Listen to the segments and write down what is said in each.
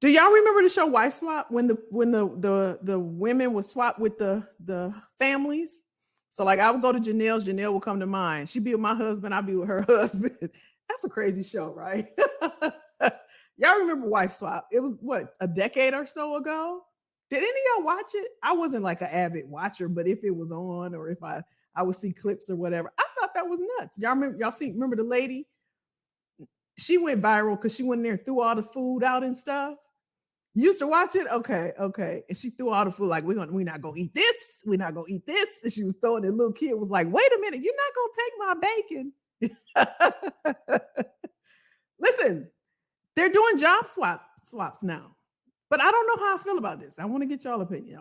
Do y'all remember the show Wife Swap when the women would swap with the families? So like I would go to Janelle's, Janelle will come to mine. She'd be with my husband, I'd be with her husband. That's a crazy show, right? Y'all remember Wife Swap? It was what, a decade or so ago? Did any of y'all watch it? I wasn't like an avid watcher, but if it was on or if I would see clips or whatever, I thought that was nuts. Y'all remember the lady? She went viral because she went in there and threw all the food out and stuff. You used to watch it? Okay. And she threw all the food, like, we're not gonna eat this, we're not gonna eat this. And she was throwing it. Little kid was like, wait a minute, you're not gonna take my bacon. Listen, they're doing job swaps now. But I don't know how I feel about this. I want to get y'all opinion.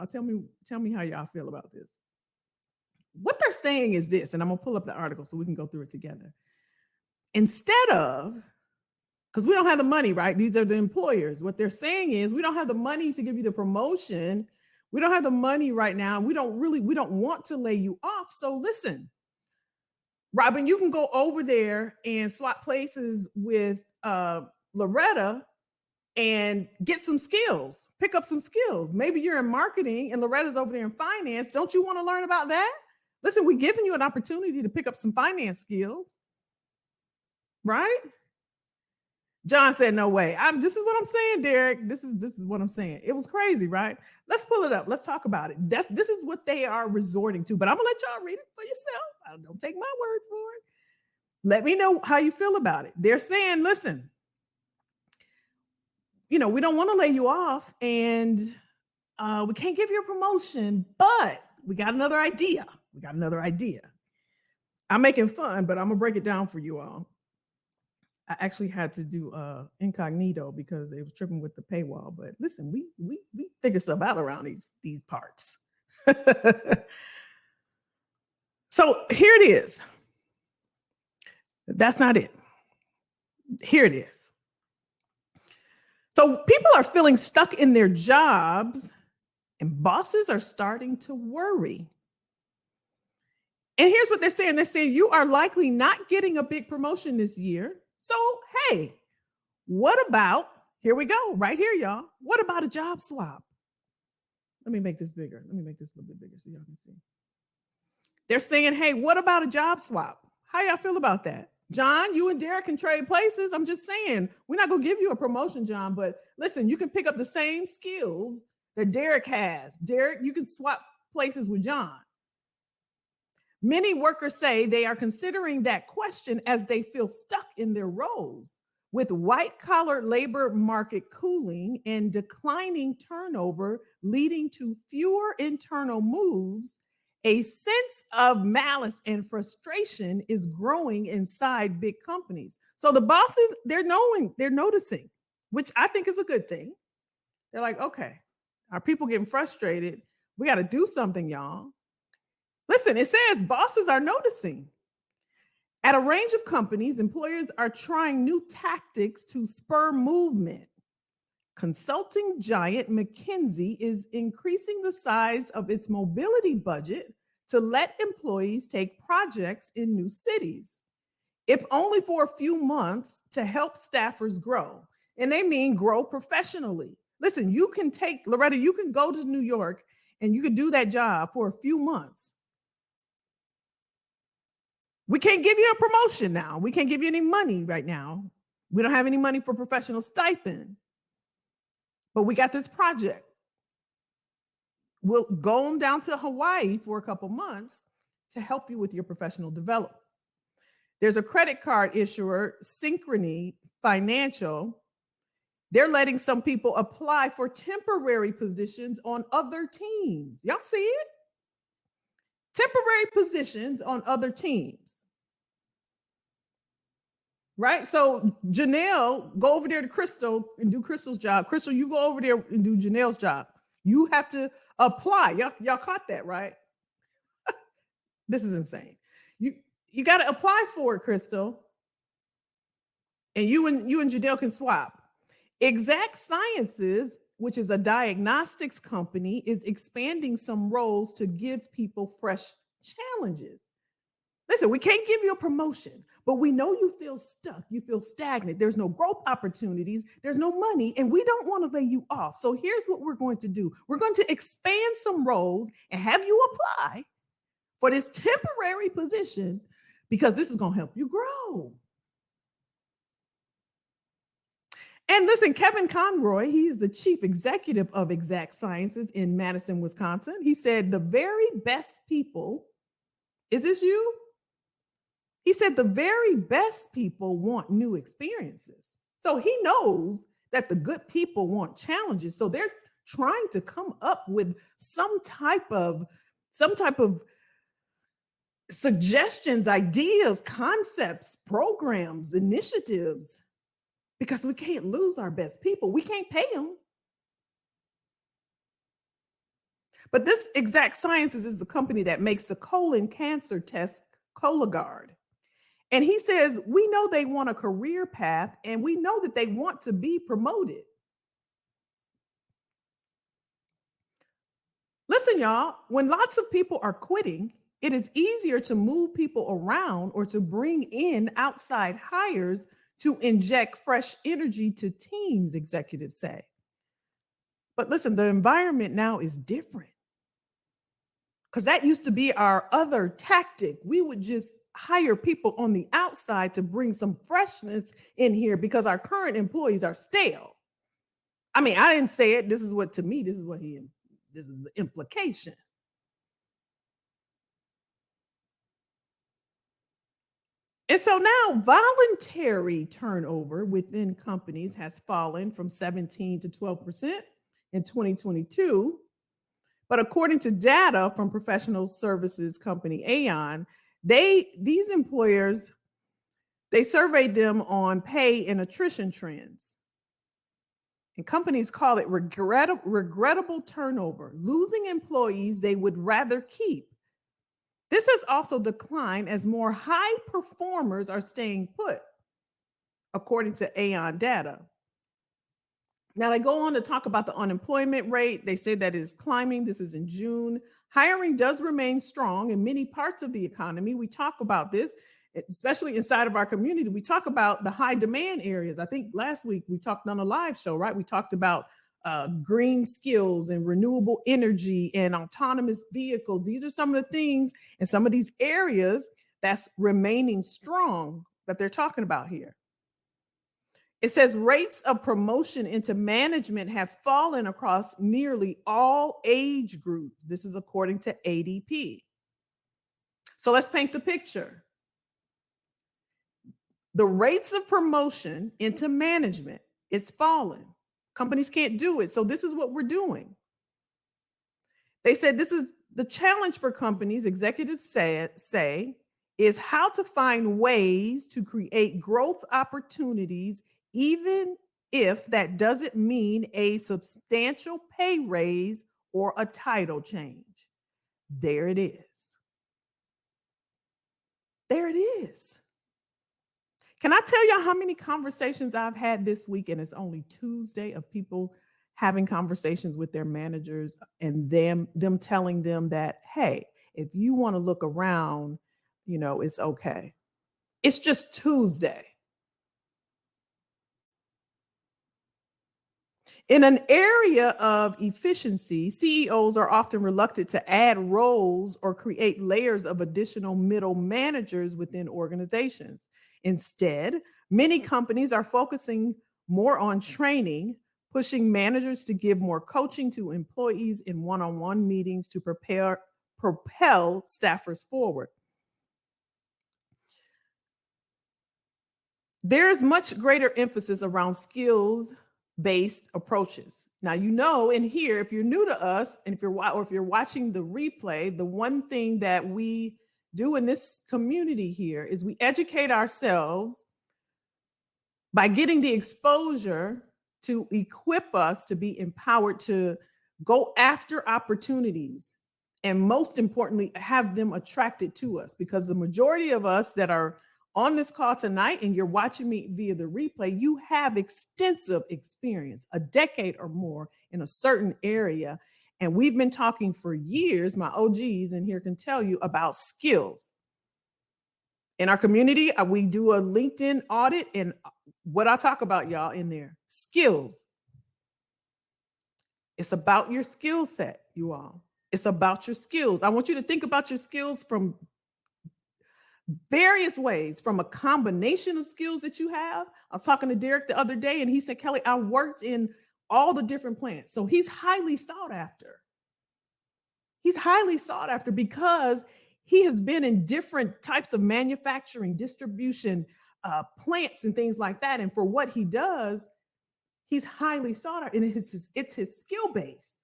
Tell me how y'all feel about this. What they're saying is this, and I'm gonna pull up the article so we can go through it together. Instead of, because we don't have the money, right? These are the employers. What they're saying is we don't have the money to give you the promotion. We don't have the money right now. We don't want to lay you off. So listen, Robin, you can go over there and swap places with Loretta and get some skills, pick up some skills. Maybe you're in marketing and Loretta's over there in finance. Don't you want to learn about that? Listen, we're giving you an opportunity to pick up some finance skills, right? John said, no way. This is what I'm saying, Derek. This is what I'm saying. It was crazy, right? Let's pull it up. Let's talk about it. This is what they are resorting to, but I'm gonna let y'all read it for yourself. Don't take my word for it. Let me know how you feel about it. They're saying, listen, we don't want to lay you off and we can't give you a promotion, but we got another idea. I'm making fun, but I'm gonna break it down for you all. I actually had to do incognito because they was tripping with the paywall. But listen, we figure stuff out around these parts. So here it is. That's not it. Here it is. So people are feeling stuck in their jobs and bosses are starting to worry. And here's what they're saying. They're saying you are likely not getting a big promotion this year. So, hey, what about, here we go, right here, y'all. What about a job swap? Let me make this bigger. Let me make this a little bit bigger so y'all can see. They're saying, hey, what about a job swap? How y'all feel about that? John, you and Derek can trade places. I'm just saying, we're not going to give you a promotion, John, but listen, you can pick up the same skills that Derek has. Derek, you can swap places with John. Many workers say they are considering that question as they feel stuck in their roles. With white-collar labor market cooling and declining turnover leading to fewer internal moves, a sense of malice and frustration is growing inside big companies. So the bosses, they're noticing, which I think is a good thing. They're like, okay, our people getting frustrated. We got to do something, y'all. Listen, it says bosses are noticing. At a range of companies, employers are trying new tactics to spur movement. Consulting giant McKinsey is increasing the size of its mobility budget to let employees take projects in new cities, if only for a few months, to help staffers grow. And they mean grow professionally. Listen, you can take, Loretta, you can go to New York and you can do that job for a few months. We can't give you a promotion now. We can't give you any money right now. We don't have any money for professional stipend. But we got this project. We'll go on down to Hawaii for a couple months to help you with your professional development. There's a credit card issuer, Synchrony Financial. They're letting some people apply for temporary positions on other teams. Y'all see it? Temporary positions on other teams. Right? So Janelle, go over there to Crystal and do Crystal's job. Crystal, you go over there and do Janelle's job. You have to apply. Y'all caught that, right? This is insane. You got to apply for it, Crystal. And you and Janelle can swap. Exact Sciences, which is a diagnostics company, is expanding some roles to give people fresh challenges. Listen, we can't give you a promotion, But we know you feel stuck, you feel stagnant, there's no growth opportunities, there's no money, and we don't want to lay you off. So here's what we're going to do: we're going to expand some roles and have you apply for this temporary position because this is going to help you grow. And listen, Kevin Conroy, he is the chief executive of Exact Sciences in Madison, Wisconsin. He said, the very best people, is this you? He said, the very best people want new experiences. So he knows that the good people want challenges. So they're trying to come up with some type of suggestions, ideas, concepts, programs, initiatives, because we can't lose our best people. We can't pay them. But this Exact Sciences is the company that makes the colon cancer test Cologuard. And he says, we know they want a career path and we know that they want to be promoted. Listen, y'all, when lots of people are quitting, it is easier to move people around or to bring in outside hires to inject fresh energy to teams, executives say. But listen, the environment now is different because that used to be our other tactic. We would just hire people on the outside to bring some freshness in here because our current employees are stale. I mean, I didn't say it. This is what, to me, this is the implication. And so now voluntary turnover within companies has fallen from 17 to 12% in 2022. But according to data from professional services company Aon, these employers, they surveyed them on pay and attrition trends. And companies call it regrettable turnover, losing employees they would rather keep. This has also declined as more high performers are staying put, according to Aon data. Now, they go on to talk about the unemployment rate. They say that it is climbing. This is in June. Hiring does remain strong in many parts of the economy. We talk about this, especially inside of our community. We talk about the high demand areas. I think last week we talked on a live show, right? We talked about green skills and renewable energy and autonomous vehicles. These are some of the things in some of these areas that's remaining strong that they're talking about here. It says rates of promotion into management have fallen across nearly all age groups. This is according to ADP. So let's paint the picture. The rates of promotion into management, it's fallen. Companies can't do it. So this is what we're doing. They said this is the challenge for companies, executives say, is how to find ways to create growth opportunities, even if that doesn't mean a substantial pay raise or a title change. There it is. There it is. Can I tell you how many conversations I've had this week? And it's only Tuesday, of people having conversations with their managers and them telling them that, hey, if you want to look around, it's okay. It's just Tuesday. In an area of efficiency, CEOs are often reluctant to add roles or create layers of additional middle managers within organizations. Instead, many companies are focusing more on training, pushing managers to give more coaching to employees in one-on-one meetings to propel staffers forward. There's much greater emphasis around skills based approaches. Now, in here, if you're new to us and if you're watching the replay, the one thing that we do in this community here is we educate ourselves by getting the exposure to equip us to be empowered to go after opportunities, and most importantly, have them attracted to us, because the majority of us that are on this call tonight and you're watching me via the replay, you have extensive experience, a decade or more in a certain area. And we've been talking for years, my OGs in here can tell you about skills. In our community, we do a LinkedIn audit, and what I talk about, y'all, in there, skills. It's about your skill set, you all. It's about your skills. I want you to think about your skills from various ways, from a combination of skills that you have. I was talking to Derek the other day, and he said, Kelly, I worked in all the different plants. So he's highly sought after. He's highly sought after because he has been in different types of manufacturing, distribution, plants, and things like that. And for what he does, he's highly sought after, and it's his skill base.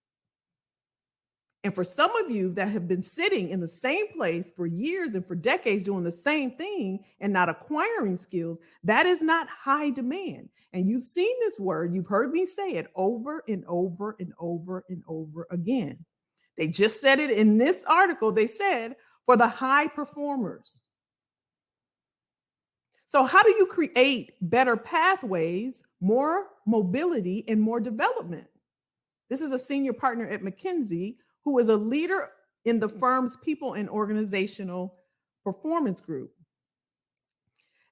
And for some of you that have been sitting in the same place for years and for decades doing the same thing and not acquiring skills, that is not high demand. And you've seen this word, you've heard me say it over and over and over and over again. They just said it in this article. They said for the high performers. So how do you create better pathways, more mobility, and more development? This is a senior partner at McKinsey who is a leader in the firm's people and organizational performance group.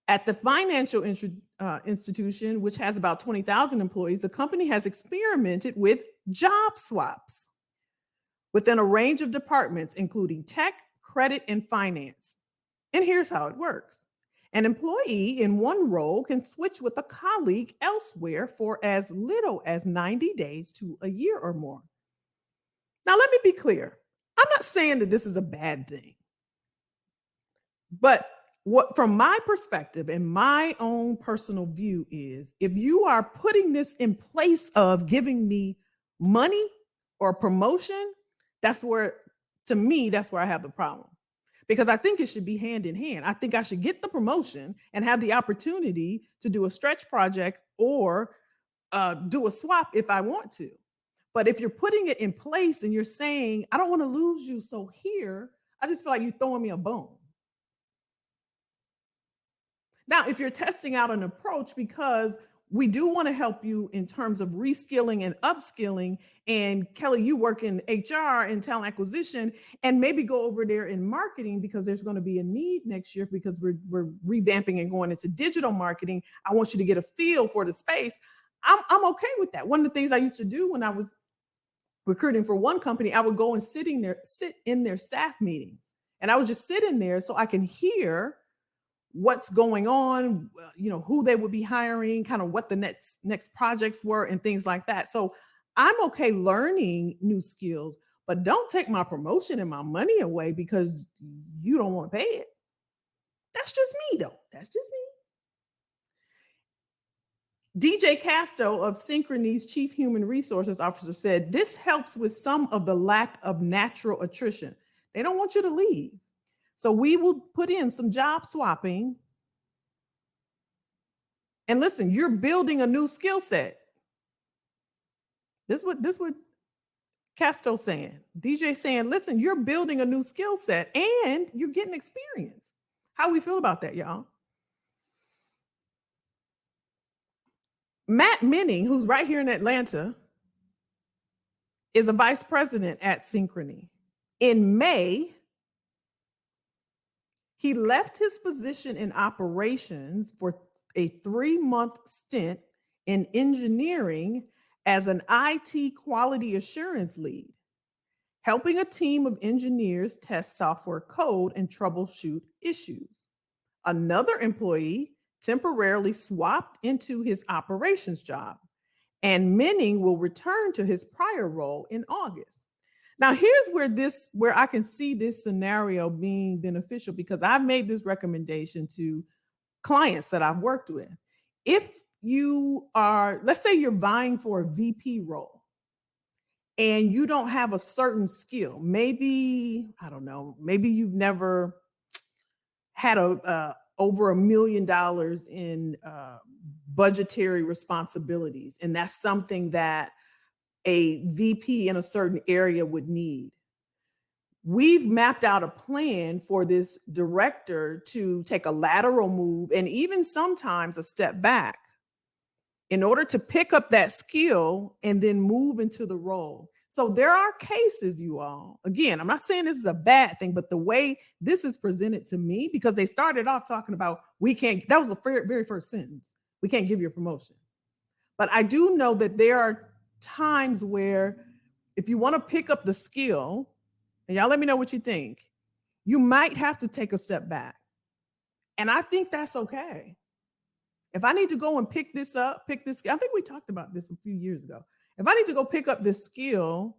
At the financial institution, which has about 20,000 employees, the company has experimented with job swaps within a range of departments, including tech, credit, and finance. And here's how it works. An employee in one role can switch with a colleague elsewhere for as little as 90 days to a year or more. Now, let me be clear. I'm not saying that this is a bad thing. But what, from my perspective and my own personal view, is if you are putting this in place of giving me money or promotion, that's where, to me, that's where I have the problem. Because I think it should be hand in hand. I think I should get the promotion and have the opportunity to do a stretch project or do a swap if I want to. But if you're putting it in place and you're saying, I don't want to lose you, so here, I just feel like you're throwing me a bone. Now, if you're testing out an approach, because we do want to help you in terms of reskilling and upskilling, and Kelly, you work in HR and talent acquisition, and maybe go over there in marketing because there's going to be a need next year because we're revamping and going into digital marketing. I want you to get a feel for the space. I'm okay with that. One of the things I used to do when I was recruiting for one company, I would go and sit in their staff meetings, and I would just sit in there so I can hear what's going on, who they would be hiring, kind of what the next projects were and things like that. So I'm okay learning new skills, but don't take my promotion and my money away because you don't want to pay it. That's just me, though. That's just me. DJ Casto of Synchrony's Chief Human Resources Officer said, this helps with some of the lack of natural attrition. They don't want you to leave. So we will put in some job swapping. And listen, you're building a new skill set. This what Casto's saying. DJ saying, listen, you're building a new skill set and you're getting experience. How we feel about that, y'all? Matt Minning, who's right here in Atlanta, is a vice president at Synchrony. In May, he left his position in operations for a 3-month stint in engineering as an IT quality assurance lead, helping a team of engineers test software code and troubleshoot issues. Another employee temporarily swapped into his operations job, and Minning will return to his prior role in August. Now, here's where I can see this scenario being beneficial, because I've made this recommendation to clients that I've worked with. If you are, let's say you're vying for a VP role and you don't have a certain skill, maybe, I don't know, maybe you've never had over $1 million in budgetary responsibilities, and that's something that a VP in a certain area would need. We've mapped out a plan for this director to take a lateral move and even sometimes a step back in order to pick up that skill and then move into the role. So there are cases, you all. Again, I'm not saying this is a bad thing, but the way this is presented to me, because they started off talking about we can't, that was the very first sentence. We can't give you a promotion. But I do know that there are times where if you want to pick up the skill, and y'all let me know what you think, you might have to take a step back. And I think that's okay. If I need to go and pick this up, I think we talked about this a few years ago. If I need to go pick up this skill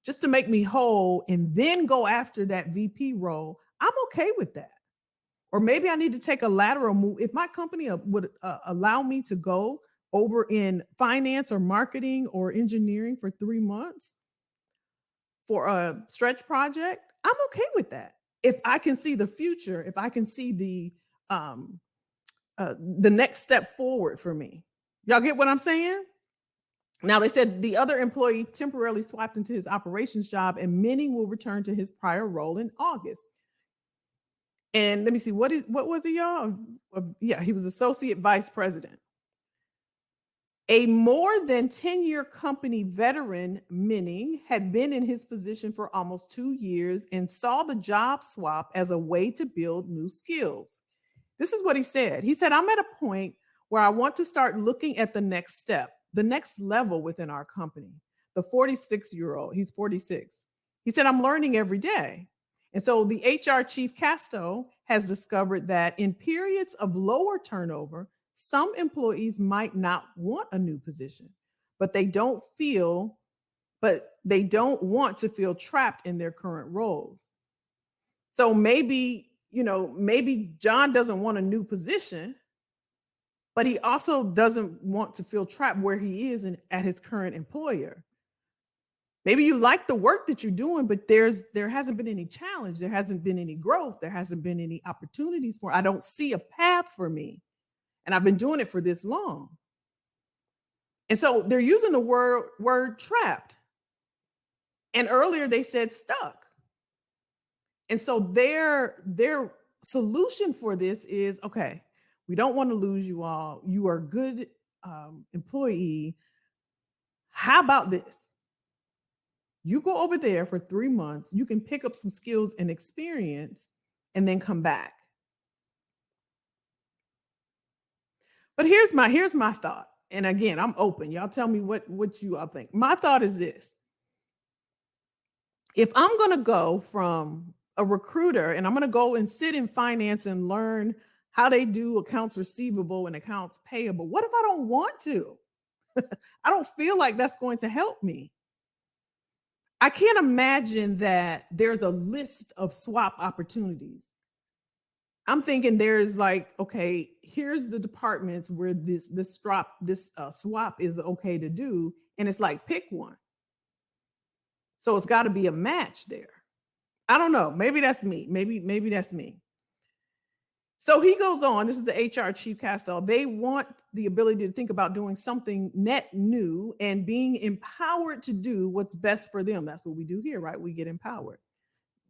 just to make me whole and then go after that VP role, I'm okay with that. Or maybe I need to take a lateral move. If my company would allow me to go over in finance or marketing or engineering for 3 months for a stretch project, I'm okay with that. If I can see the future, if I can see the next step forward for me. Y'all get what I'm saying? Now, they said the other employee temporarily swapped into his operations job, and Minning will return to his prior role in August. And let me see, what was he, y'all? Yeah, he was associate vice president. A more than 10-year company veteran, Minning had been in his position for almost 2 years and saw the job swap as a way to build new skills. This is what he said. He said, I'm at a point where I want to start looking at the next step, the next level within our company. The 46-year-old, he's 46. He said, I'm learning every day. And so the HR chief Casto has discovered that in periods of lower turnover, some employees might not want a new position, but they don't want to feel trapped in their current roles. So maybe John doesn't want a new position, but he also doesn't want to feel trapped where he is at his current employer. Maybe you like the work that you're doing, but there hasn't been any challenge. There hasn't been any growth. There hasn't been any opportunities I don't see a path for me. And I've been doing it for this long. And so they're using the word trapped. And earlier they said stuck. And so their solution for this is, okay, we don't want to lose you all. You are a good employee. How about this? You go over there for 3 months. You can pick up some skills and experience and then come back. But here's my thought. And again, I'm open. Y'all tell me what you all think. My thought is this. If I'm going to go from a recruiter and I'm going to go and sit in finance and learn how they do accounts receivable and accounts payable, what if I don't want to? I don't feel like that's going to help me. I can't imagine that there's a list of swap opportunities. I'm thinking there's like, okay, here's the departments where this swap is okay to do, and it's like pick one. So it's got to be a match there. I don't know. Maybe that's me. Maybe that's me. So he goes on. This is the HR chief Castell. They want the ability to think about doing something net new and being empowered to do what's best for them. That's what we do here, right? We get empowered.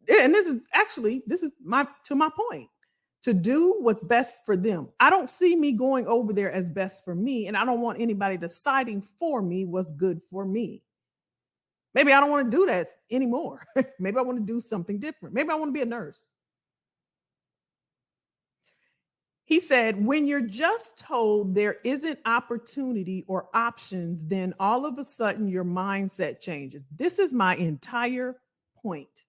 And this is to my point, to do what's best for them. I don't see me going over there as best for me, and I don't want anybody deciding for me what's good for me. Maybe I don't want to do that anymore. Maybe I want to do something different. Maybe I want to be a nurse. He said, when you're just told there isn't opportunity or options, then all of a sudden your mindset changes. This is my entire point.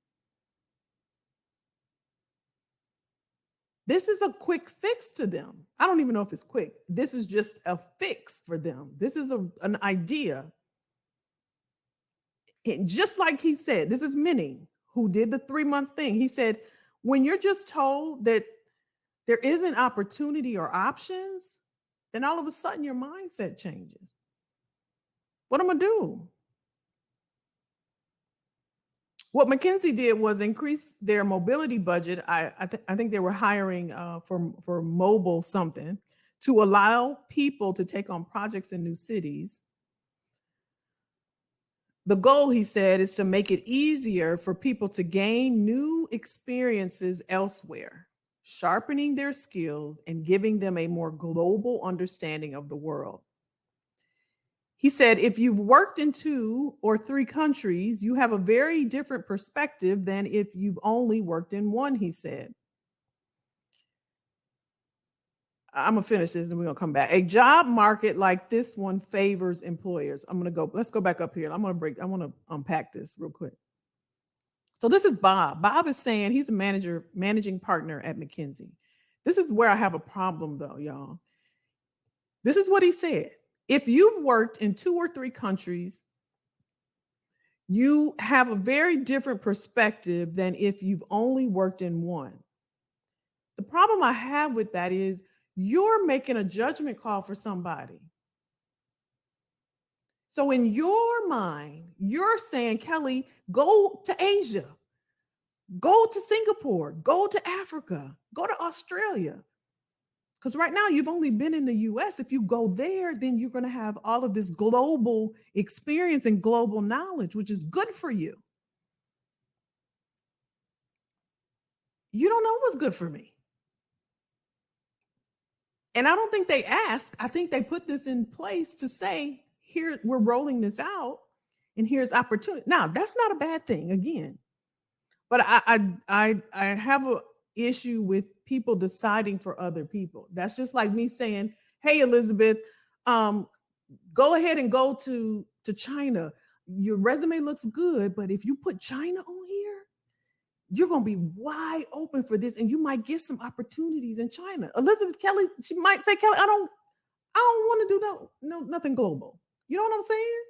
This is a quick fix to them. I don't even know if it's quick. This is just a fix for them. This is an idea. And just like he said, this is Minning, who did the 3-month thing. He said, when you're just told that there isn't opportunity or options, then all of a sudden your mindset changes. What am I going to do? What McKinsey did was increase their mobility budget. I think they were hiring for mobile something to allow people to take on projects in new cities. The goal, he said, is to make it easier for people to gain new experiences elsewhere, sharpening their skills and giving them a more global understanding of the world. He said, if you've worked in 2 or 3 countries, you have a very different perspective than if you've only worked in one, he said. I'm gonna finish this and we're gonna come back. A job market like this one favors employers. Let's go back up here. I want to unpack this real quick. So this is Bob. Bob is saying he's a managing partner at McKinsey. This is where I have a problem though, y'all. This is what he said. If you've worked in 2 or 3 countries, you have a very different perspective than if you've only worked in one. The problem I have with that is you're making a judgment call for somebody. So in your mind, you're saying, Kelly, go to Asia, go to Singapore, go to Africa, go to Australia. Because right now you've only been in the US. If you go there, then you're going to have all of this global experience and global knowledge, which is good for you. You don't know what's good for me. And I don't think they ask. I think they put this in place to say, here, we're rolling this out and here's opportunity. Now, that's not a bad thing again. But I have a issue with people deciding for other people. That's just like me saying, "Hey, Elizabeth, go ahead and go to China. Your resume looks good, but if you put China on here, you're gonna be wide open for this, and you might get some opportunities in China." Elizabeth Kelly, she might say, "Kelly, I don't want to do nothing global." You know what I'm saying?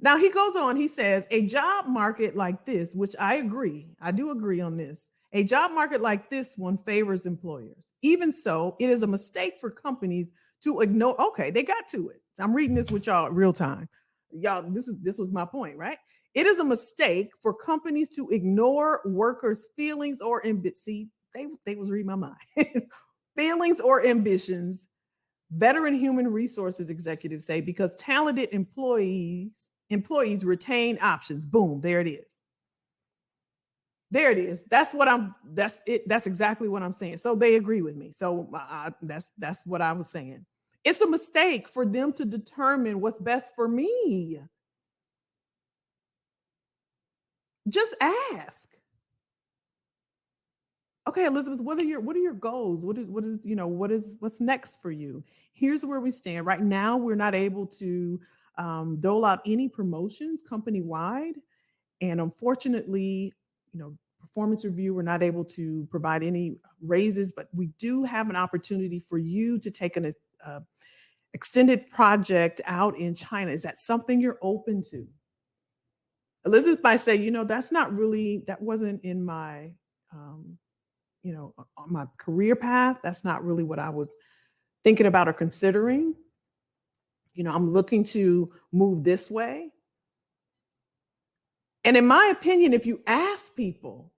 Now he goes on, he says, a job market like this, which I agree, I do agree on this. A job market like this one favors employers. Even so, it is a mistake for companies to ignore. Okay, they got to it. I'm reading this with y'all real time. Y'all, this was my point, right? It is a mistake for companies to ignore workers' feelings or see, they was reading my mind. Feelings or ambitions, veteran human resources executives say, because talented employees retain options. Boom, there it is. There it is. That's it. That's exactly what I'm saying. So they agree with me. So that's what I was saying. It's a mistake for them to determine what's best for me. Just ask. Okay, Elizabeth, what are your goals? What's next for you? Here's where we stand. Right now, we're not able to dole out any promotions company wide. And unfortunately, performance review, we're not able to provide any raises, but we do have an opportunity for you to take an extended project out in China. Is that something you're open to? Elizabeth might say, that wasn't in my, on my career path. That's not really what I was thinking about or considering. I'm looking to move this way. And in my opinion, if you ask people,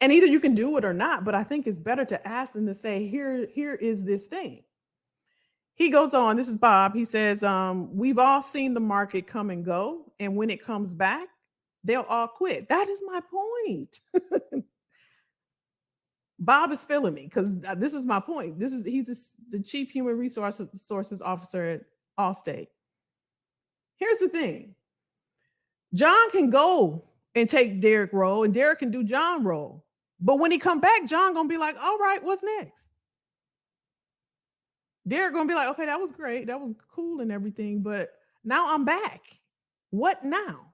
and either you can do it or not, but I think it's better to ask than to say, here is this thing. He goes on, this is Bob. He says, we've all seen the market come and go. And when it comes back, they'll all quit. That is my point. Bob is feeling me because this is my point. He's the chief human resources officer at Allstate. Here's the thing. John can go and take Derek role, and Derek can do John role. But when he come back, John gonna be like, all right, what's next? Derek gonna be like, okay, that was great, that was cool and everything, but now I'm back. What now?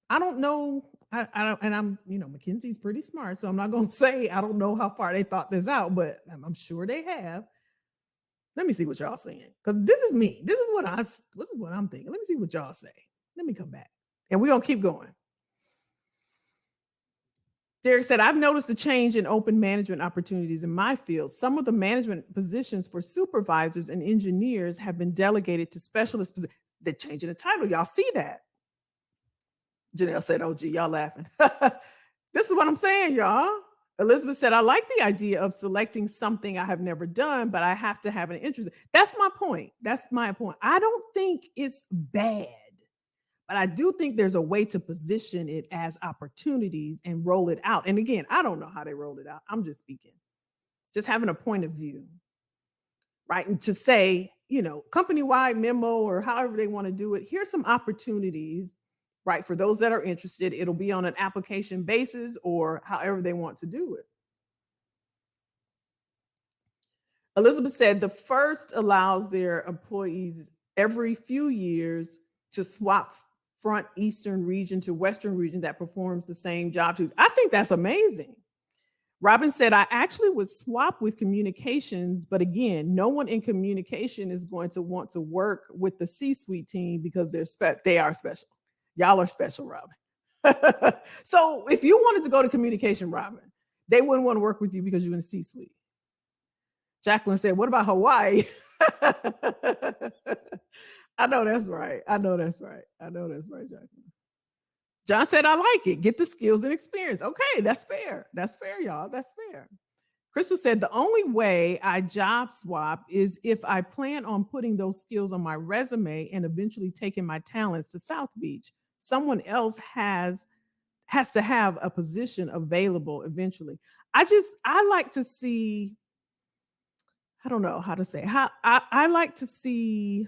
I don't know. I don't, and I'm, McKinsey's pretty smart, so I'm not gonna say I don't know how far they thought this out, but I'm sure they have. Let me see what y'all saying, because this is me. This is what I'm thinking. Let me see what y'all say. Let me come back, and we're gonna keep going. Derek said, I've noticed a change in open management opportunities in my field. Some of the management positions for supervisors and engineers have been delegated to specialist positions. They're changing the title. Y'all see that? Janelle said, oh, gee, y'all laughing. This is what I'm saying, y'all. Elizabeth said, I like the idea of selecting something I have never done, but I have to have an interest. That's my point. That's my point. I don't think it's bad, but I do think there's a way to position it as opportunities and roll it out. And again, I don't know how they roll it out. I'm just speaking, just having a point of view. right? And to say, company-wide memo or however they want to do it, here's some opportunities, right? For those that are interested, it'll be on an application basis or however they want to do it. Elizabeth said the first allows their employees every few years to swap front Eastern region to Western region that performs the same job. I think that's amazing. Robin said, I actually would swap with communications, but again, no one in communication is going to want to work with the C-suite team because they are special. Y'all are special, Robin. So if you wanted to go to communication, Robin, they wouldn't want to work with you because you're in the C-suite. Jacqueline said, what about Hawaii? I know that's right. I know that's right. I know that's right, Jacqueline. John said, I like it. Get the skills and experience. Okay, that's fair. That's fair, y'all. That's fair. Crystal said, the only way I job swap is if I plan on putting those skills on my resume and eventually taking my talents to South Beach. Someone else has to have a position available eventually. I like to see, I don't know how to say, how I like to see,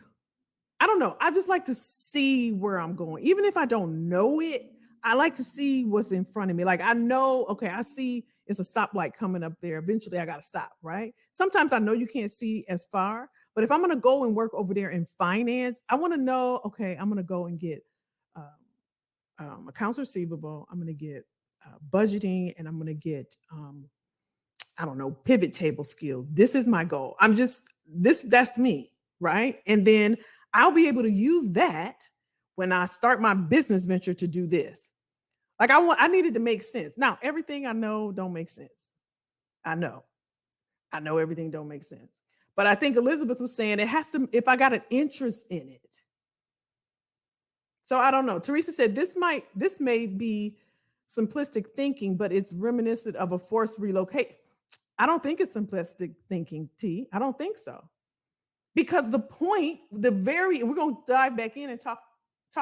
I don't know. I just like to see where I'm going. Even if I don't know it, I like to see what's in front of me. Like I know, okay, I see it's a stoplight coming up there. Eventually I got to stop, right? Sometimes I know you can't see as far, but if I'm going to go and work over there in finance, I want to know, okay, I'm going to go and get accounts receivable. I'm going to get budgeting, and I'm going to get, I don't know, pivot table skills. This is my goal. That's me, right? And then I'll be able to use that when I start my business venture to do this. Like I needed to make sense. Now, everything I know don't make sense. I know. I know everything don't make sense. But I think Elizabeth was saying it has to, if I got an interest in it. So I don't know. Teresa said this may be simplistic thinking, but it's reminiscent of a forced relocate. I don't think it's simplistic thinking, T. I don't think so. Because the point, and we're going to dive back in and talk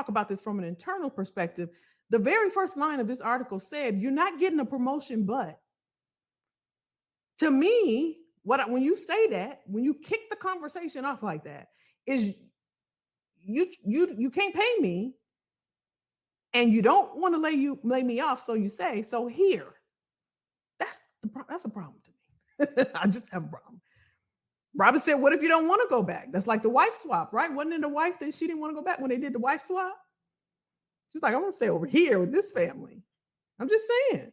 about this from an internal perspective. The very first line of this article said, you're not getting a promotion, but to me, when you say that, when you kick the conversation off like that, is you can't pay me and you don't want to lay me off, so you say, so here. That's a problem to me. I just have a problem. Robin said, what if you don't want to go back? That's like the wife swap, right? Wasn't it the wife that she didn't want to go back when they did the wife swap? She's like, I want to stay over here with this family. I'm just saying.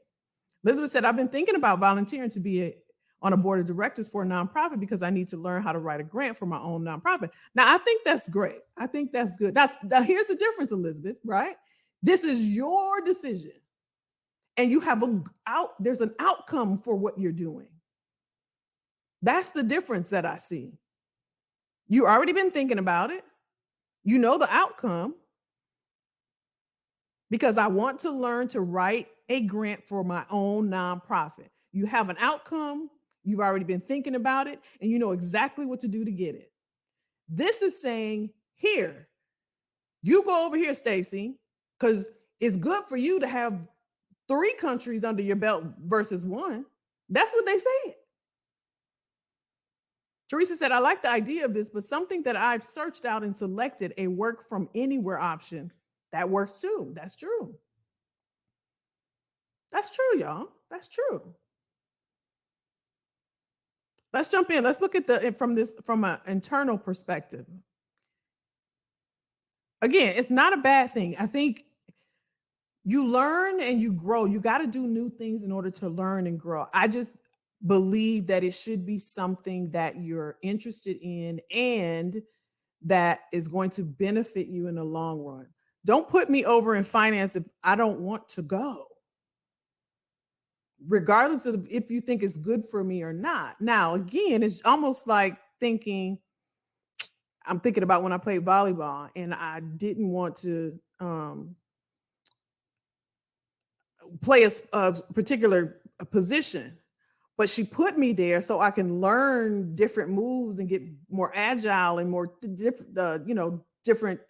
Elizabeth said, I've been thinking about volunteering to be on a board of directors for a nonprofit because I need to learn how to write a grant for my own nonprofit. Now, I think that's great. I think that's good. Now here's the difference, Elizabeth, right? This is your decision. And you have there's an outcome for what you're doing. That's the difference that I see. You already been thinking about it. You know the outcome. Because I want to learn to write a grant for my own nonprofit. You have an outcome, you've already been thinking about it, and you know exactly what to do to get it. This is saying, here, you go over here, Stacy, because it's good for you to have 3 countries under your belt versus 1. That's what they said. Teresa said, I like the idea of this, but something that I've searched out and selected, a work from anywhere option, that works too. That's true. That's true, y'all. That's true. Let's jump in. Let's look at from an internal perspective. Again, it's not a bad thing. I think you learn and you grow. You got to do new things in order to learn and grow. I just believe that it should be something that you're interested in and that is going to benefit you in the long run. Don't put me over in finance if I don't want to go, regardless of if you think it's good for me or not. Now, again, it's almost like I'm thinking about when I played volleyball and I didn't want to play a particular position, but she put me there so I can learn different moves and get more agile and more different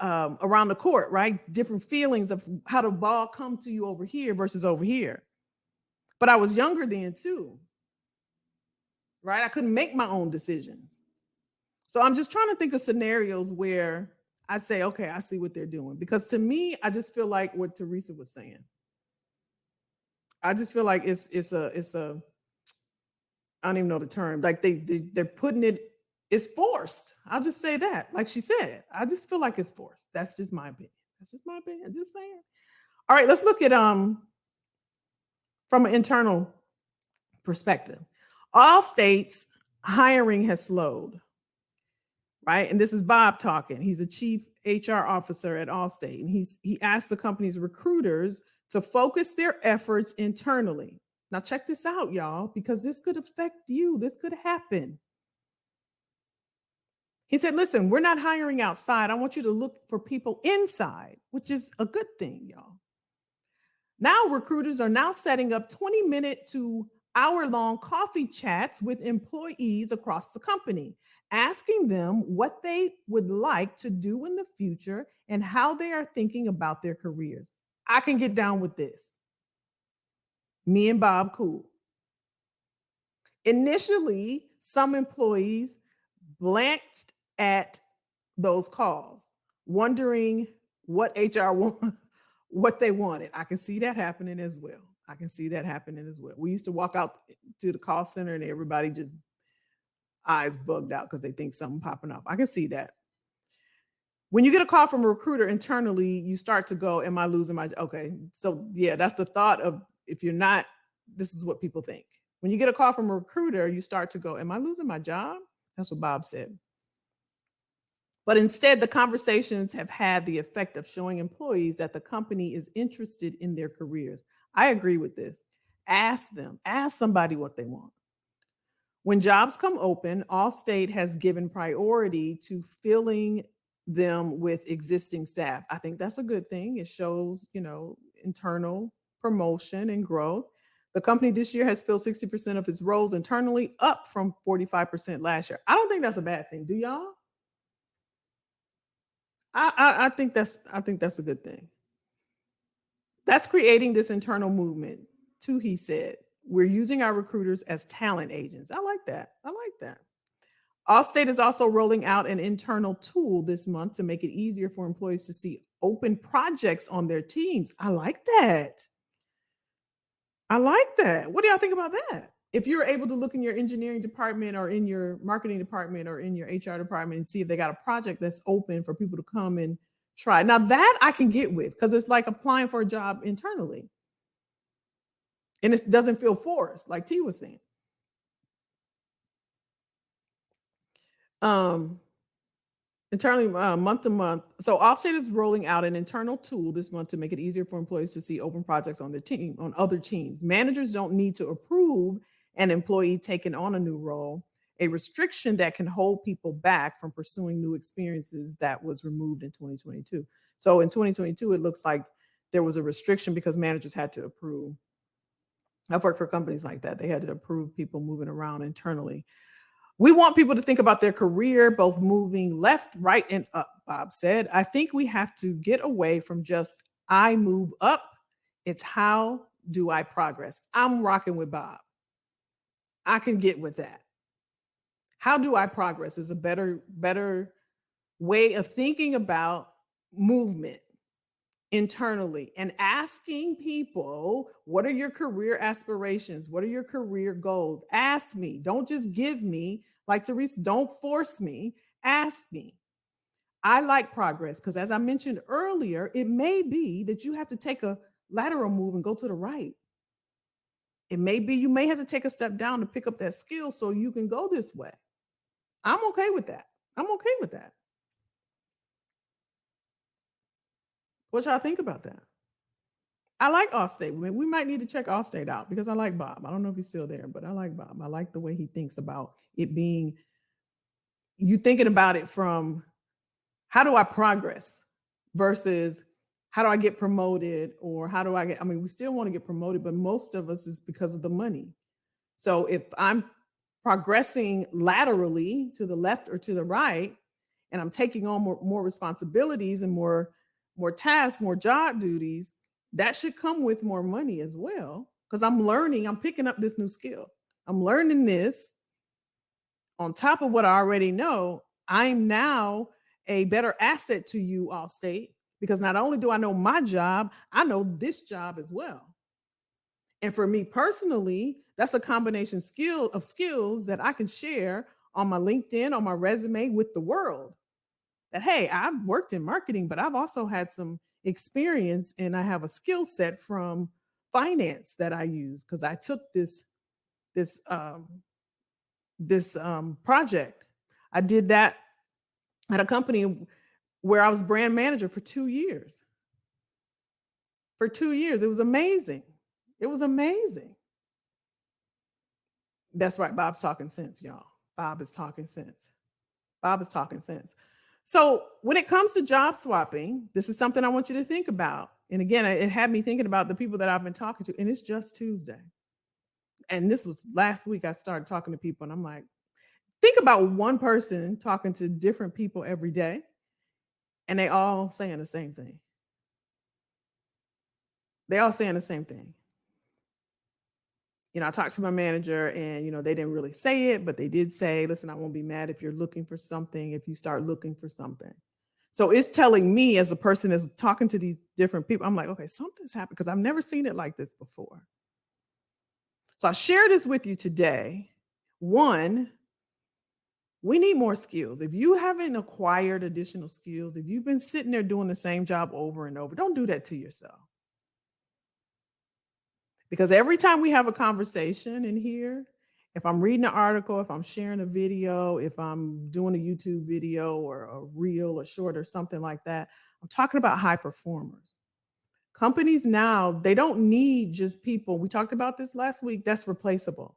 around the court, right? Different feelings of how the ball come to you over here versus over here. But I was younger then too. right? I couldn't make my own decisions. So I'm just trying to think of scenarios where I say, okay, I see what they're doing. Because to me, I just feel like what Teresa was saying. I just feel like it's a I don't even know the term. Like they're putting it's forced. I'll just say that. Like she said, I just feel like it's forced. That's just my opinion. That's just my opinion. Just saying. All right, let's look at from an internal perspective. All states hiring has slowed, right? And this is Bob talking. He's a chief HR officer at Allstate, and he asked the company's recruiters to focus their efforts internally. Now check this out, y'all, because this could affect you. This could happen. He said, "Listen, we're not hiring outside. I want you to look for people inside," which is a good thing, y'all. Now recruiters are now setting up 20-minute to hour-long coffee chats with employees across the company, asking them what they would like to do in the future and how they are thinking about their careers. I can get down with this. Me and Bob cool. Initially, some employees blanched at those calls, wondering what HR what they wanted. I can see that happening as well. I can see that happening as well. We used to walk out to the call center and everybody just eyes bugged out because they think something popping up. I can see that. When you get a call from a recruiter internally, you start to go, am I losing my okay? So yeah, that's the thought of if you're not, this is what people think. When you get a call from a recruiter, you start to go, am I losing my job? That's what Bob said. But instead, the conversations have had the effect of showing employees that the company is interested in their careers. I agree with this. Ask them, ask somebody what they want. When jobs come open, Allstate has given priority to filling them with existing staff. I think that's a good thing. It shows, internal promotion and growth. The company this year has filled 60% of its roles internally, up from 45% last year. I don't think that's a bad thing. Do y'all? I think that's a good thing. That's creating this internal movement too, he said. We're using our recruiters as talent agents. I like that. I like that. Allstate is also rolling out an internal tool this month to make it easier for employees to see open projects on their teams. I like that. I like that. What do y'all think about that? If you're able to look in your engineering department or in your marketing department or in your HR department and see if they got a project that's open for people to come and try. Now that I can get with because it's like applying for a job internally. And it doesn't feel forced, like T was saying. Um, Internally, month to month. So Allstate is rolling out an internal tool this month to make it easier for employees to see open projects on their team, on other teams. Managers don't need to approve an employee taking on a new role, a restriction that can hold people back from pursuing new experiences that was removed in 2022. So in 2022, it looks like there was a restriction because managers had to approve. I've worked for companies like that. They had to approve people moving around internally. We want people to think about their career, both moving left, right, and up, Bob said. I think we have to get away from just, I move up. It's how do I progress? I'm rocking with Bob. I can get with that. How do I progress is a better way of thinking about movement internally and asking people, what are your career aspirations? What are your career goals? Ask me. Don't just give me, like Teresa, don't force me. Ask me. I like progress because, as I mentioned earlier, it may be that you have to take a lateral move and go to the right. It may be you may have to take a step down to pick up that skill so you can go this way. I'm okay with that. I'm okay with that. What y'all think about that? I like Allstate. We might need to check Allstate out because I like Bob. I don't know if he's still there, but I like Bob. I like the way he thinks about it being, you thinking about it from how do I progress versus how do I get promoted or how do I get, I mean, we still want to get promoted, but most of us is because of the money. So if I'm progressing laterally to the left or to the right, and I'm taking on more responsibilities and more tasks, more job duties, that should come with more money as well. Because I'm learning, I'm picking up this new skill. I'm learning this. On top of what I already know, I'm now a better asset to you, Allstate, because not only do I know my job, I know this job as well. And for me personally, that's a combination skills that I can share on my LinkedIn, on my resume with the world. That hey, I've worked in marketing, but I've also had some experience and I have a skill set from finance that I use because I took this project. I did that at a company where I was brand manager for 2 years. For 2 years, it was amazing. It was amazing. That's right. Bob's talking sense, y'all. Bob is talking sense. Bob is talking sense. So when it comes to job swapping, this is something I want you to think about. And again, it had me thinking about the people that I've been talking to, and it's just Tuesday. And this was last week. I started talking to people, and I'm like, think about one person talking to different people every day, and they all saying the same thing. They all saying the same thing. I talked to my manager and, they didn't really say it, but they did say, listen, I won't be mad if you're looking for something, if you start looking for something. So it's telling me as a person that's talking to these different people, I'm like, okay, something's happened because I've never seen it like this before. So I share this with you today. One, we need more skills. If you haven't acquired additional skills, if you've been sitting there doing the same job over and over, don't do that to yourself. Because every time we have a conversation in here, if I'm reading an article, if I'm sharing a video, if I'm doing a YouTube video or a reel or short or something like that, I'm talking about high performers. Companies now, they don't need just people. We talked about this last week, that's replaceable.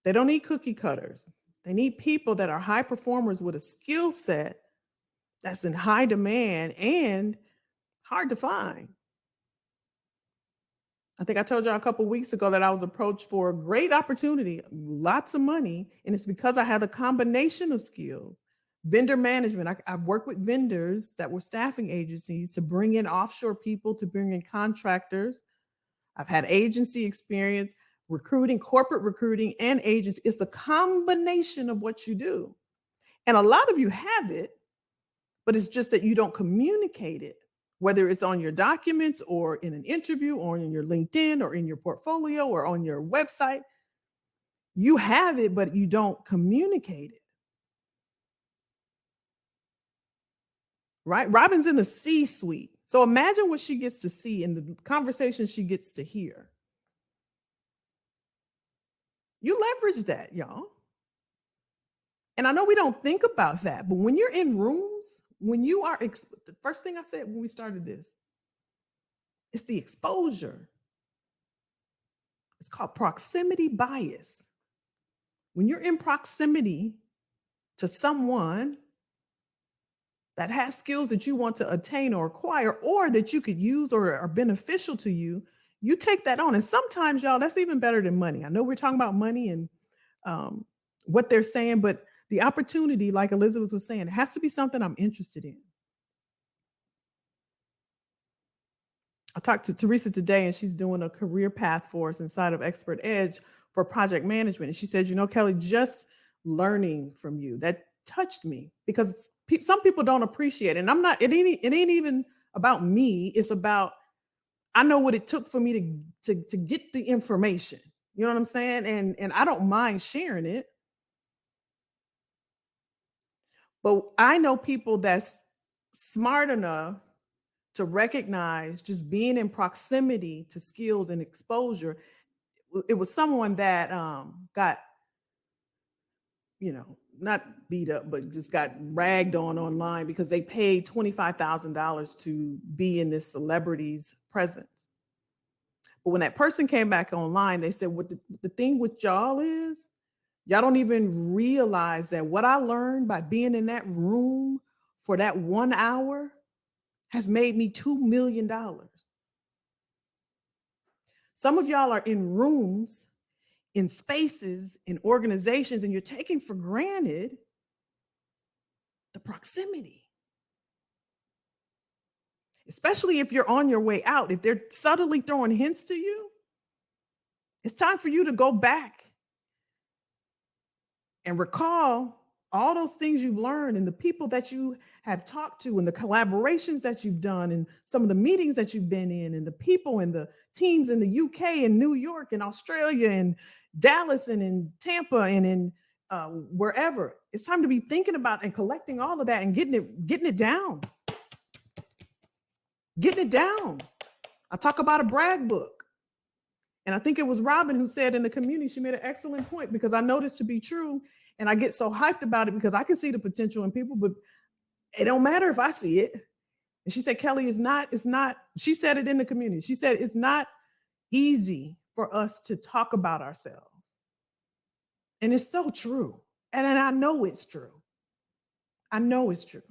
They don't need cookie cutters. They need people that are high performers with a skill set that's in high demand and hard to find. I think I told y'all a couple weeks ago that I was approached for a great opportunity, lots of money, and it's because I had a combination of skills. Vendor management. I've worked with vendors that were staffing agencies to bring in offshore people, to bring in contractors. I've had agency experience, recruiting, corporate recruiting, and agency. It's the combination of what you do. And a lot of you have it, but it's just that you don't communicate it, whether it's on your documents or in an interview or in your LinkedIn or in your portfolio or on your website. You have it, but you don't communicate it. Right? Robin's in the C suite. So imagine what she gets to see in the conversation she gets to hear. You leverage that, y'all. And I know we don't think about that, but when you're in rooms, when you are, the first thing I said when we started this, it's the exposure. It's called proximity bias. When you're in proximity to someone that has skills that you want to attain or acquire, or that you could use or are beneficial to you, you take that on. And sometimes, y'all, that's even better than money. I know we're talking about money and what they're saying, but the opportunity, like Elizabeth was saying, it has to be something I'm interested in. I talked to Teresa today, and she's doing a career path for us inside of Expert Edge for project management. And she said, Kelly, just learning from you, that touched me because some people don't appreciate it. And I'm not, it ain't even about me. It's about, I know what it took for me to get the information. You know what I'm saying? And I don't mind sharing it. But I know people that's smart enough to recognize just being in proximity to skills and exposure. It was someone that got, not beat up, but just got ragged on online because they paid $25,000 to be in this celebrity's presence. But when that person came back online, they said, what the thing with y'all is, y'all don't even realize that what I learned by being in that room for that 1 hour has made me $2 million. Some of y'all are in rooms, in spaces, in organizations, and you're taking for granted the proximity. Especially if you're on your way out, if they're subtly throwing hints to you, it's time for you to go back and recall all those things you've learned and the people that you have talked to and the collaborations that you've done and some of the meetings that you've been in and the people and the teams in the UK and New York and Australia and Dallas and in Tampa and in wherever. It's time to be thinking about and collecting all of that and getting it down. Getting it down. I talk about a brag book. And I think it was Robin who said in the community, she made an excellent point because I know this to be true. And I get so hyped about it because I can see the potential in people, but it don't matter if I see it. And she said, Kelly, it's not, she said it in the community. She said, it's not easy for us to talk about ourselves. And it's so true. And I know it's true. I know it's true.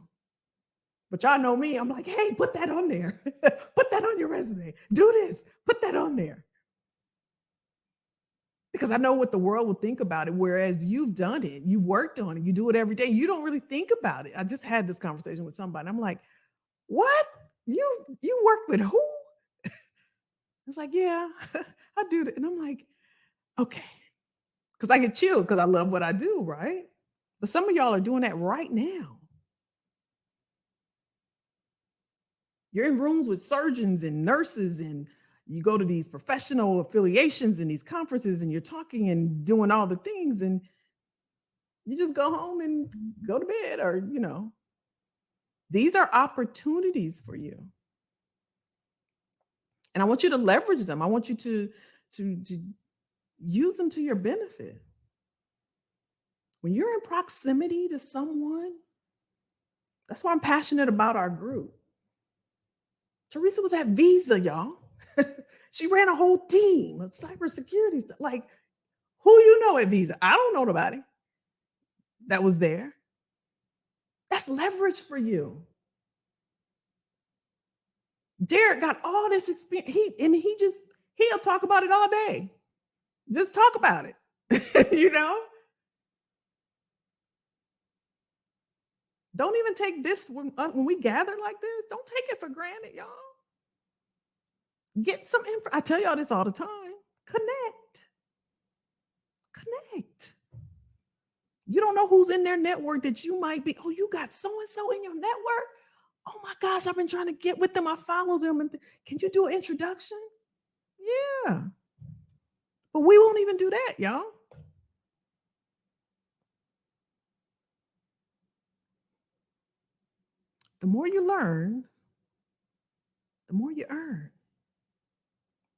But y'all know me. I'm like, hey, put that on there. Put that on your resume. Do this. Put that on there. Because I know what the world will think about it. Whereas you've done it, you worked on it, you do it every day. You don't really think about it. I just had this conversation with somebody. I'm like, what? You work with who? It's like, yeah, I do that. And I'm like, okay. Because I get chills because I love what I do, right? But some of y'all are doing that right now. You're in rooms with surgeons and nurses, and you go to these professional affiliations and these conferences, and you're talking and doing all the things, and you just go home and go to bed, or these are opportunities for you. And I want you to leverage them. I want you to use them to your benefit. When you're in proximity to someone, that's why I'm passionate about our group. Teresa was at Visa, y'all. She ran a whole team of cybersecurity stuff. Like, who you know at Visa? I don't know nobody that was there. That's leverage for you. Derek got all this experience. He'll talk about it all day. Just talk about it. Don't even take this when we gather like this. Don't take it for granted, y'all. Get some info. I tell y'all this all the time. Connect. You don't know who's in their network that you might be. Oh, you got so-and-so in your network? Oh my gosh, I've been trying to get with them. I follow them. And can you do an introduction? Yeah. But we won't even do that, y'all. The more you learn, the more you earn.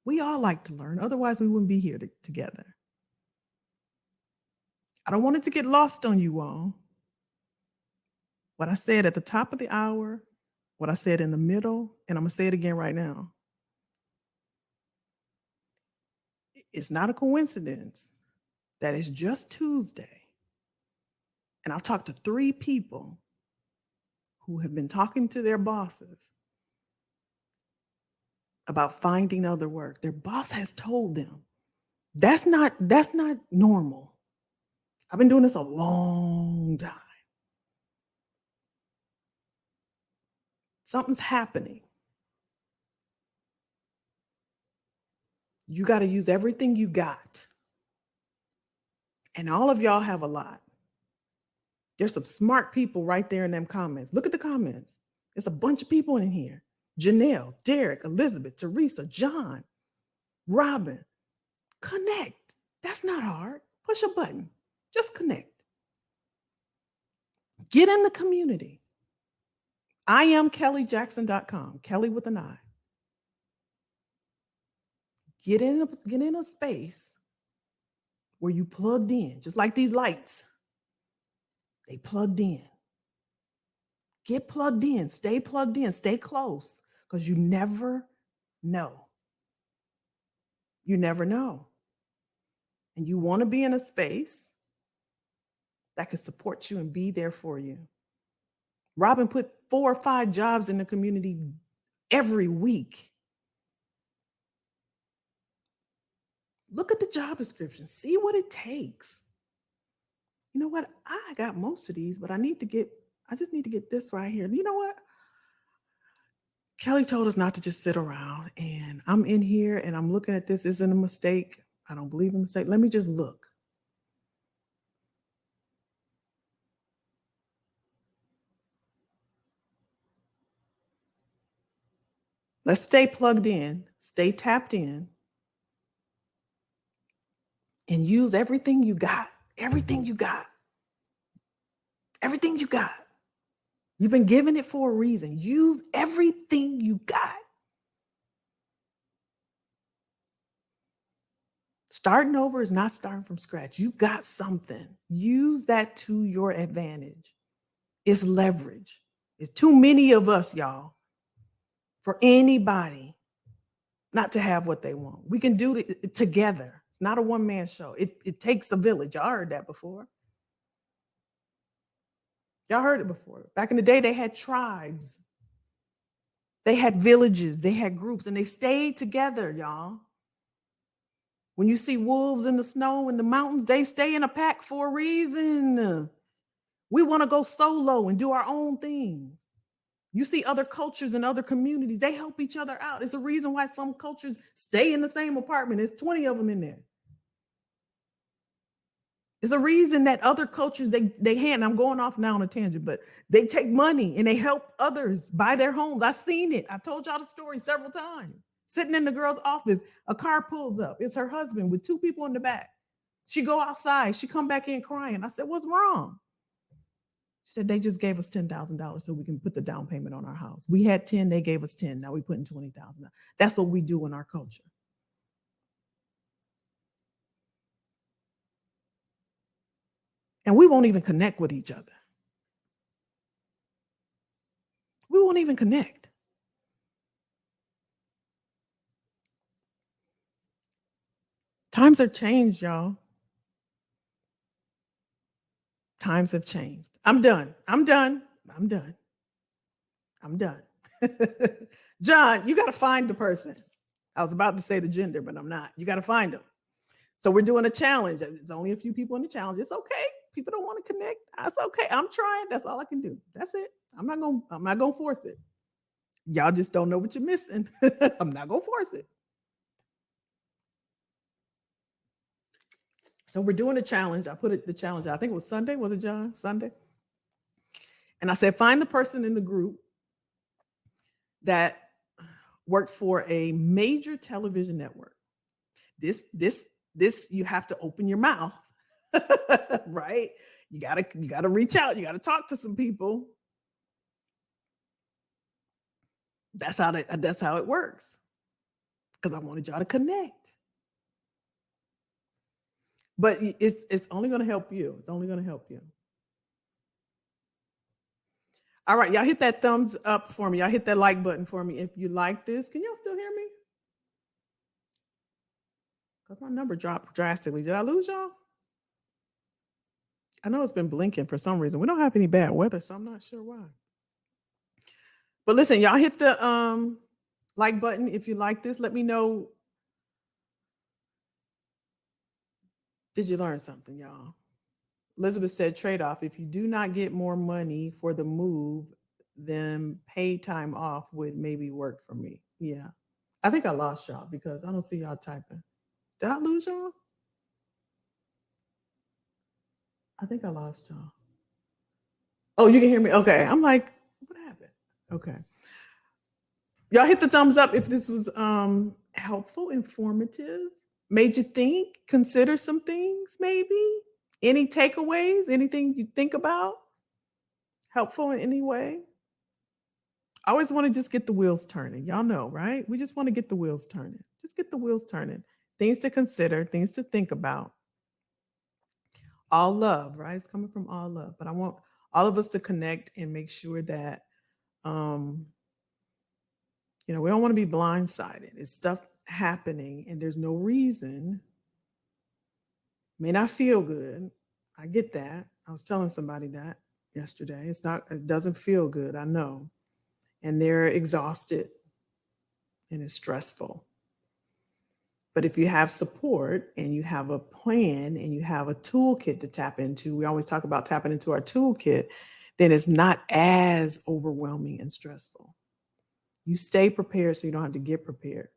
We all like to learn. Otherwise, we wouldn't be here together. I don't want it to get lost on you all. What I said at the top of the hour, what I said in the middle, and I'm going to say it again right now. It's not a coincidence that it's just Tuesday. And I've talked to 3 people who have been talking to their bosses about finding other work. Their boss has told them, that's not normal. I've been doing this a long time. Something's happening. You got to use everything you got. And all of y'all have a lot. There's some smart people right there in them comments. Look at the comments. There's a bunch of people in here. Janelle, Derek, Elizabeth, Teresa, John, Robin. Connect. That's not hard. Push a button. Just connect. Get in the community. I am kellyjackson.com. Kelly with an I. Get in a space where you plugged in, just like these lights. They plugged in. Get plugged in. Stay plugged in. Stay close, because you never know. You never know. And you want to be in a space that can support you and be there for you. Robin put 4 or 5 jobs in the community every week. Look at the job description. See what it takes. You know what? I got most of these, but I just need to get this right here. You know what? Kelly told us not to just sit around, and I'm in here and I'm looking at this. Isn't a mistake. I don't believe in mistake. Let me just look. Let's stay plugged in, stay tapped in, and use everything you got. Everything you got. Everything you got. You've been given it for a reason. Use everything you got. Starting over is not starting from scratch. You got something. Use that to your advantage. It's leverage. It's too many of us, y'all, for anybody not to have what they want. We can do it together. It's not a one-man show. It takes a village. Y'all heard that before. Y'all heard it before. Back in the day, they had tribes. They had villages. They had groups, and they stayed together, y'all. When you see wolves in the snow in the mountains, they stay in a pack for a reason. We want to go solo and do our own things. You see other cultures and other communities, they help each other out. It's a reason why some cultures stay in the same apartment. There's 20 of them in there. It's a reason that other cultures, they hand, I'm going off now on a tangent, but they take money and they help others buy their homes. I've seen it. I told y'all the story several times. Sitting in the girl's office, a car pulls up. It's her husband with two people in the back. She go outside. She come back in crying. I said, what's wrong? She said, they just gave us $10,000 so we can put the down payment on our house. We had 10, they gave us 10. Now we put in 20,000. That's what we do in our culture. And we won't even connect with each other. We won't even connect. Times are changed, y'all. Times have changed. I'm done. John, you got to find the person. I was about to say the gender, but I'm not. You got to find them. So we're doing a challenge. There's only a few people in the challenge. It's okay. People don't want to connect. That's okay. I'm trying. That's all I can do. That's it. I'm not gonna force it. Y'all just don't know what you're missing. I'm not gonna force it. So we're doing a challenge. I put the challenge out. I think it was Sunday. Was it, John? Sunday? And I said, find the person in the group that worked for a major television network. This, you have to open your mouth, right? You gotta reach out. You gotta talk to some people. That's how it works. Because I wanted y'all to connect. But it's only going to help you. It's only going to help you. All right, y'all hit that thumbs up for me. Y'all hit that like button for me if you like this. Can y'all still hear me? Because my number dropped drastically. Did I lose y'all? I know it's been blinking for some reason. We don't have any bad weather, so I'm not sure why. But listen, y'all hit the like button if you like this. Let me know. Did you learn something, y'all? Elizabeth said trade-off. If you do not get more money for the move, then paid time off would maybe work for me. Yeah. I think I lost y'all because I don't see y'all typing. Did I lose y'all? I think I lost y'all. Oh, you can hear me? Okay. I'm like, what happened? Okay. Y'all hit the thumbs up if this was helpful, informative, made you think, consider some things maybe. Any takeaways? Anything you think about? Helpful in any way? I always want to just get the wheels turning. Y'all know, right? We just want to get the wheels turning. Just get the wheels turning. Things to consider, things to think about. All love, right? It's coming from all love. But I want all of us to connect and make sure that we don't want to be blindsided. It's stuff happening and there's no reason. May not feel good. I get that. I was telling somebody that yesterday. It doesn't feel good, I know. And they're exhausted and it's stressful. But if you have support and you have a plan and you have a toolkit to tap into, we always talk about tapping into our toolkit, then it's not as overwhelming and stressful. You stay prepared so you don't have to get prepared.